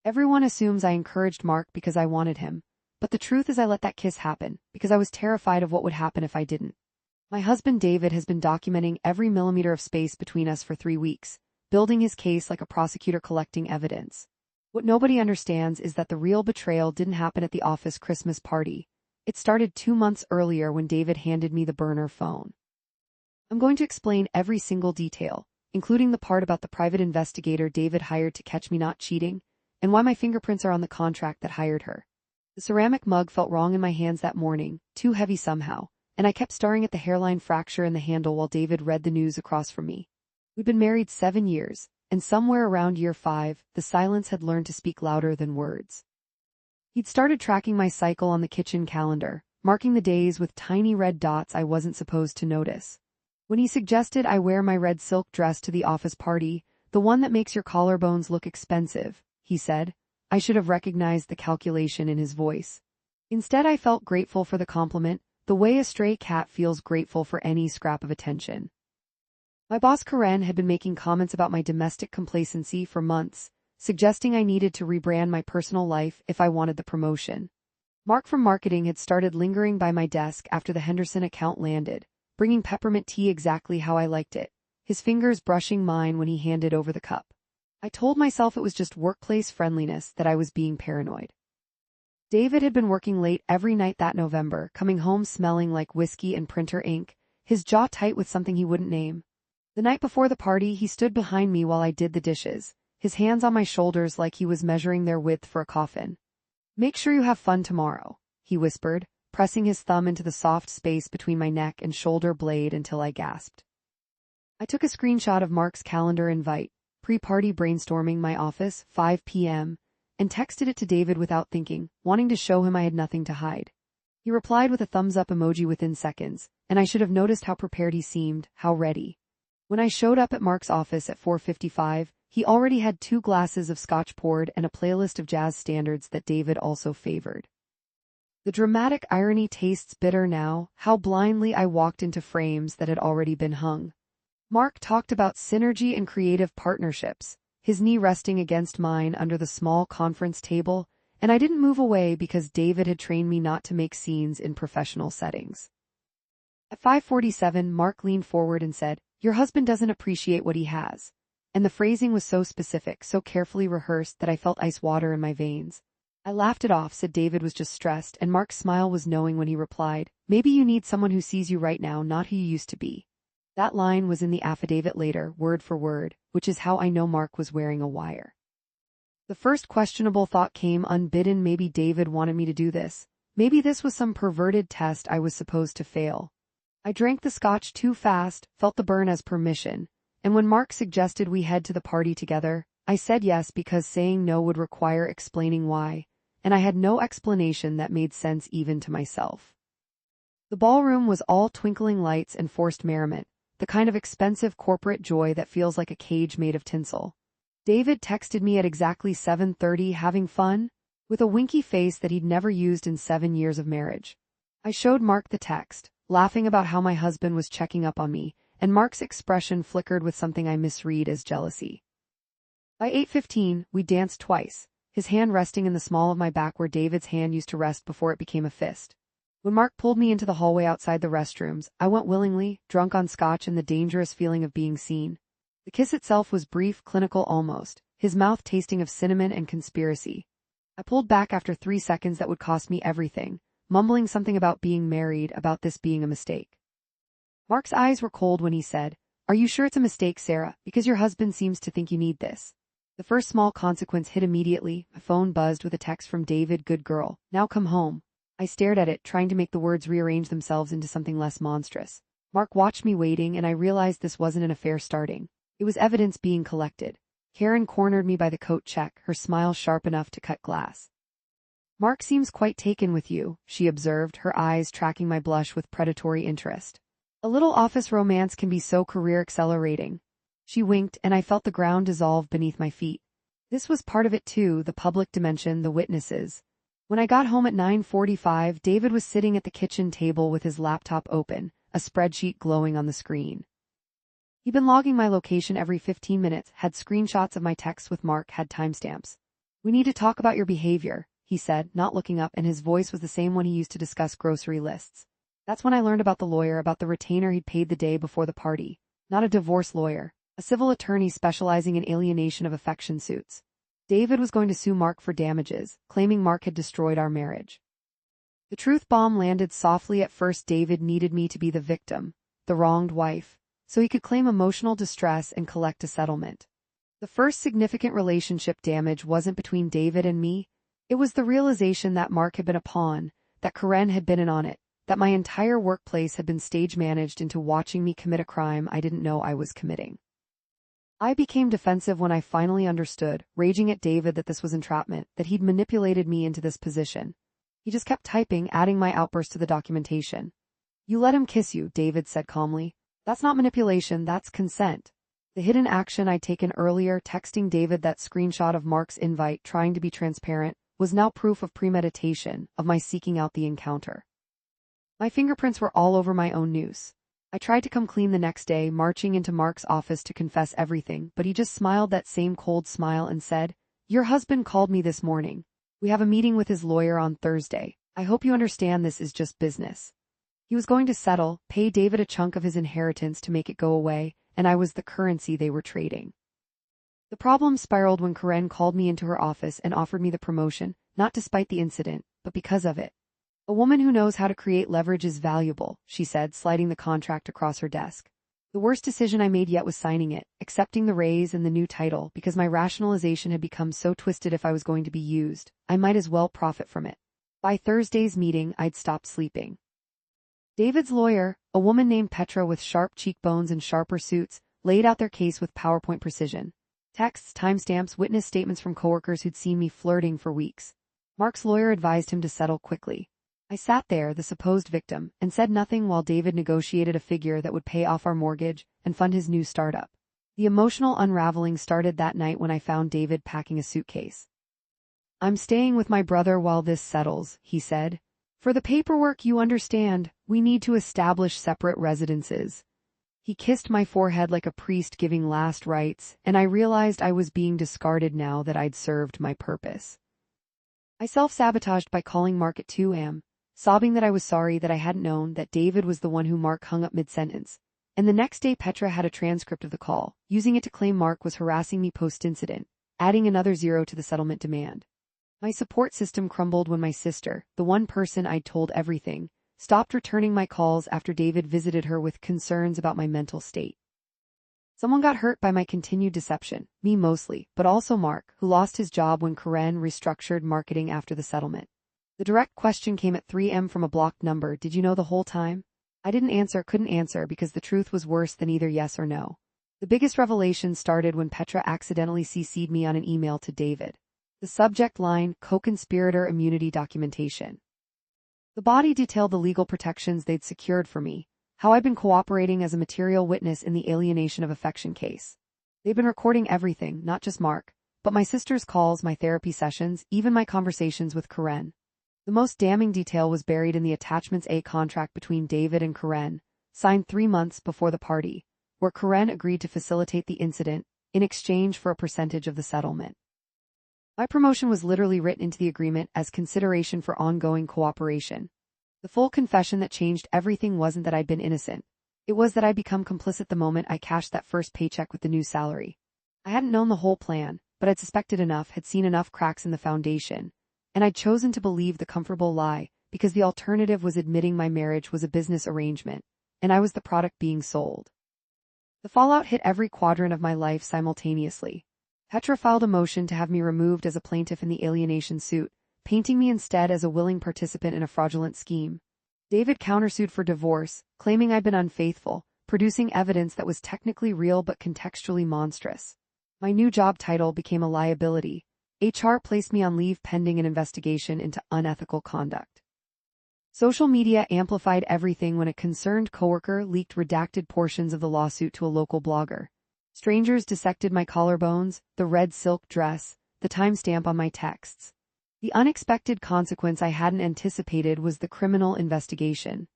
Everyone assumes I encouraged Mark because I wanted him, but the truth is I let that kiss happen because I was terrified of what would happen if I didn't. My husband David has been documenting every millimeter of space between us for 3 weeks, building his case like a prosecutor collecting evidence. What nobody understands is that the real betrayal didn't happen at the office Christmas party. It started 2 months earlier when David handed me the burner phone. I'm going to explain every single detail, including the part about the private investigator David hired to catch me not cheating, and why my fingerprints are on the contract that hired her. The ceramic mug felt wrong in my hands that morning, too heavy somehow, and I kept staring at the hairline fracture in the handle while David read the news across from me. We'd been married 7 years, and somewhere around year 5, the silence had learned to speak louder than words. He'd started tracking my cycle on the kitchen calendar, marking the days with tiny red dots I wasn't supposed to notice. When he suggested I wear my red silk dress to the office party, the one that makes your collarbones look expensive, he said, I should have recognized the calculation in his voice. Instead, I felt grateful for the compliment, the way a stray cat feels grateful for any scrap of attention. My boss Karen had been making comments about my domestic complacency for months, suggesting I needed to rebrand my personal life if I wanted the promotion. Mark from marketing had started lingering by my desk after the Henderson account landed, bringing peppermint tea exactly how I liked it, his fingers brushing mine when he handed over the cup. I told myself it was just workplace friendliness, that I was being paranoid. David had been working late every night that November, coming home smelling like whiskey and printer ink, his jaw tight with something he wouldn't name. The night before the party, he stood behind me while I did the dishes, his hands on my shoulders like he was measuring their width for a coffin. Make sure you have fun tomorrow, he whispered, pressing his thumb into the soft space between my neck and shoulder blade until I gasped. I took a screenshot of Mark's calendar invite, pre-party brainstorming my office, 5 p.m., and texted it to David without thinking, wanting to show him I had nothing to hide. He replied with a thumbs-up emoji within seconds, and I should have noticed how prepared he seemed, how ready. When I showed up at Mark's office at 4:55, he already had 2 glasses of scotch poured and a playlist of jazz standards that David also favored. The dramatic irony tastes bitter now, how blindly I walked into frames that had already been hung. Mark talked about synergy and creative partnerships, his knee resting against mine under the small conference table, and I didn't move away because David had trained me not to make scenes in professional settings. At 5:47, Mark leaned forward and said, "Your husband doesn't appreciate what he has." And the phrasing was so specific, so carefully rehearsed that I felt ice water in my veins. I laughed it off, said David was just stressed, and Mark's smile was knowing when he replied, "Maybe you need someone who sees you right now, not who you used to be." That line was in the affidavit later, word for word, which is how I know Mark was wearing a wire. The first questionable thought came unbidden. Maybe David wanted me to do this. Maybe this was some perverted test I was supposed to fail. I drank the scotch too fast, felt the burn as permission, and when Mark suggested we head to the party together, I said yes because saying no would require explaining why, and I had no explanation that made sense even to myself. The ballroom was all twinkling lights and forced merriment, the kind of expensive corporate joy that feels like a cage made of tinsel. David texted me at exactly 7:30, having fun, with a winky face that he'd never used in 7 years of marriage. I showed Mark the text, laughing about how my husband was checking up on me, and Mark's expression flickered with something I misread as jealousy. By 8:15, we danced twice, his hand resting in the small of my back where David's hand used to rest before it became a fist. When Mark pulled me into the hallway outside the restrooms, I went willingly, drunk on scotch and the dangerous feeling of being seen. The kiss itself was brief, clinical almost, his mouth tasting of cinnamon and conspiracy. I pulled back after 3 seconds that would cost me everything, mumbling something about being married, about this being a mistake. Mark's eyes were cold when he said, "Are you sure it's a mistake, Sarah, because your husband seems to think you need this?" The first small consequence hit immediately. My phone buzzed with a text from David, "Good girl, now come home." I stared at it, trying to make the words rearrange themselves into something less monstrous. Mark watched me waiting, and I realized this wasn't an affair starting. It was evidence being collected. Karen cornered me by the coat check, her smile sharp enough to cut glass. "Mark seems quite taken with you," she observed, her eyes tracking my blush with predatory interest. "A little office romance can be so career-accelerating." She winked, and I felt the ground dissolve beneath my feet. This was part of it too, the public dimension, the witnesses. When I got home at 9:45, David was sitting at the kitchen table with his laptop open, a spreadsheet glowing on the screen. He'd been logging my location every 15 minutes, had screenshots of my texts with Mark, had timestamps. We need to talk about your behavior, he said, not looking up, and his voice was the same one he used to discuss grocery lists. That's when I learned about the lawyer, about the retainer he'd paid the day before the party. Not a divorce lawyer, a civil attorney specializing in alienation of affection suits. David was going to sue Mark for damages, claiming Mark had destroyed our marriage. The truth bomb landed softly at first. David needed me to be the victim, the wronged wife, so he could claim emotional distress and collect a settlement. The first significant relationship damage wasn't between David and me. It was the realization that Mark had been a pawn, that Karen had been in on it, that my entire workplace had been stage managed into watching me commit a crime I didn't know I was committing. I became defensive when I finally understood, raging at David that this was entrapment, that he'd manipulated me into this position. He just kept typing, adding my outburst to the documentation. You let him kiss you, David said calmly. That's not manipulation, that's consent. The hidden action I'd taken earlier, texting David that screenshot of Mark's invite, trying to be transparent, was now proof of premeditation, of my seeking out the encounter. My fingerprints were all over my own noose. I tried to come clean the next day, marching into Mark's office to confess everything, but he just smiled that same cold smile and said, "Your husband called me this morning. We have a meeting with his lawyer on Thursday. I hope you understand this is just business." He was going to settle, pay David a chunk of his inheritance to make it go away, and I was the currency they were trading. The problem spiraled when Karen called me into her office and offered me the promotion, not despite the incident, but because of it. "A woman who knows how to create leverage is valuable," she said, sliding the contract across her desk. The worst decision I made yet was signing it, accepting the raise and the new title, because my rationalization had become so twisted. If I was going to be used, I might as well profit from it. By Thursday's meeting, I'd stopped sleeping. David's lawyer, a woman named Petra with sharp cheekbones and sharper suits, laid out their case with PowerPoint precision. Texts, timestamps, witness statements from coworkers who'd seen me flirting for weeks. Mark's lawyer advised him to settle quickly. I sat there, the supposed victim, and said nothing while David negotiated a figure that would pay off our mortgage and fund his new startup. The emotional unraveling started that night when I found David packing a suitcase. "I'm staying with my brother while this settles," he said. "For the paperwork, you understand, we need to establish separate residences." He kissed my forehead like a priest giving last rites, and I realized I was being discarded now that I'd served my purpose. I self-sabotaged by calling Mark at 2 a.m., sobbing that I was sorry that I hadn't known that David was the one who Mark hung up mid-sentence. And the next day Petra had a transcript of the call, using it to claim Mark was harassing me post-incident, adding another zero to the settlement demand. My support system crumbled when my sister, the one person I'd told everything, stopped returning my calls after David visited her with concerns about my mental state. Someone got hurt by my continued deception, me mostly, but also Mark, who lost his job when Karen restructured marketing after the settlement. The direct question came at 3 a.m. from a blocked number. "Did you know the whole time?" I couldn't answer because the truth was worse than either yes or no. The biggest revelation started when Petra accidentally CC'd me on an email to David. The subject line, "Co-conspirator immunity documentation." The body detailed the legal protections they'd secured for me, how I'd been cooperating as a material witness in the alienation of affection case. They'd been recording everything, not just Mark, but my sister's calls, my therapy sessions, even my conversations with Karen. The most damning detail was buried in the Attachments A contract between David and Karen, signed 3 months before the party, where Karen agreed to facilitate the incident in exchange for a percentage of the settlement. My promotion was literally written into the agreement as consideration for ongoing cooperation. The full confession that changed everything wasn't that I'd been innocent. It was that I'd become complicit the moment I cashed that first paycheck with the new salary. I hadn't known the whole plan, but I'd suspected enough, had seen enough cracks in the foundation, and I'd chosen to believe the comfortable lie, because the alternative was admitting my marriage was a business arrangement, and I was the product being sold. The fallout hit every quadrant of my life simultaneously. Petra filed a motion to have me removed as a plaintiff in the alienation suit, painting me instead as a willing participant in a fraudulent scheme. David countersued for divorce, claiming I'd been unfaithful, producing evidence that was technically real but contextually monstrous. My new job title became a liability. HR placed me on leave pending an investigation into unethical conduct. Social media amplified everything when a concerned coworker leaked redacted portions of the lawsuit to a local blogger. Strangers dissected my collarbones, the red silk dress, the timestamp on my texts. The unexpected consequence I hadn't anticipated was the criminal investigation.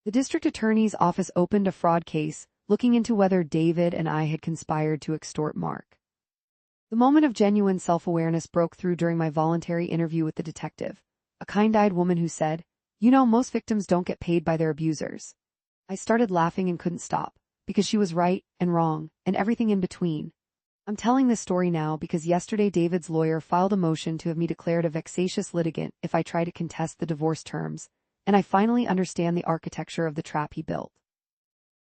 The district attorney's office opened a fraud case, looking into whether David and I had conspired to extort Mark. The moment of genuine self-awareness broke through during my voluntary interview with the detective, a kind-eyed woman who said, "You know, most victims don't get paid by their abusers." I started laughing and couldn't stop, because she was right and wrong, and everything in between. I'm telling this story now because yesterday David's lawyer filed a motion to have me declared a vexatious litigant if I try to contest the divorce terms, and I finally understand the architecture of the trap he built.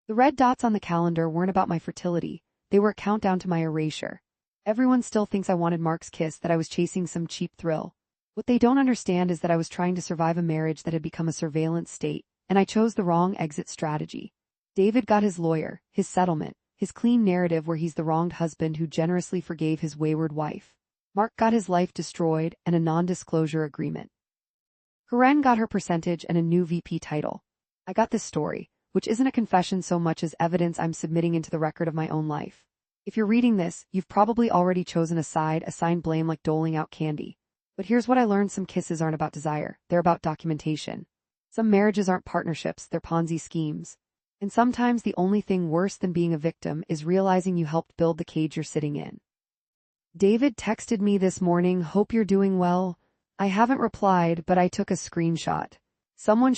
The red dots on the calendar weren't about my fertility, they were a countdown to my erasure. Everyone still thinks I wanted Mark's kiss, that I was chasing some cheap thrill. What they don't understand is that I was trying to survive a marriage that had become a surveillance state, and I chose the wrong exit strategy. David got his lawyer, his settlement, his clean narrative where he's the wronged husband who generously forgave his wayward wife. Mark got his life destroyed and a non-disclosure agreement. Karen got her percentage and a new VP title. I got this story, which isn't a confession so much as evidence I'm submitting into the record of my own life. If you're reading this, you've probably already chosen a side, assigned blame like doling out candy. But here's what I learned: some kisses aren't about desire, they're about documentation. Some marriages aren't partnerships, they're Ponzi schemes. And sometimes the only thing worse than being a victim is realizing you helped build the cage you're sitting in. David texted me this morning, "Hope you're doing well." I haven't replied, but I took a screenshot. Someone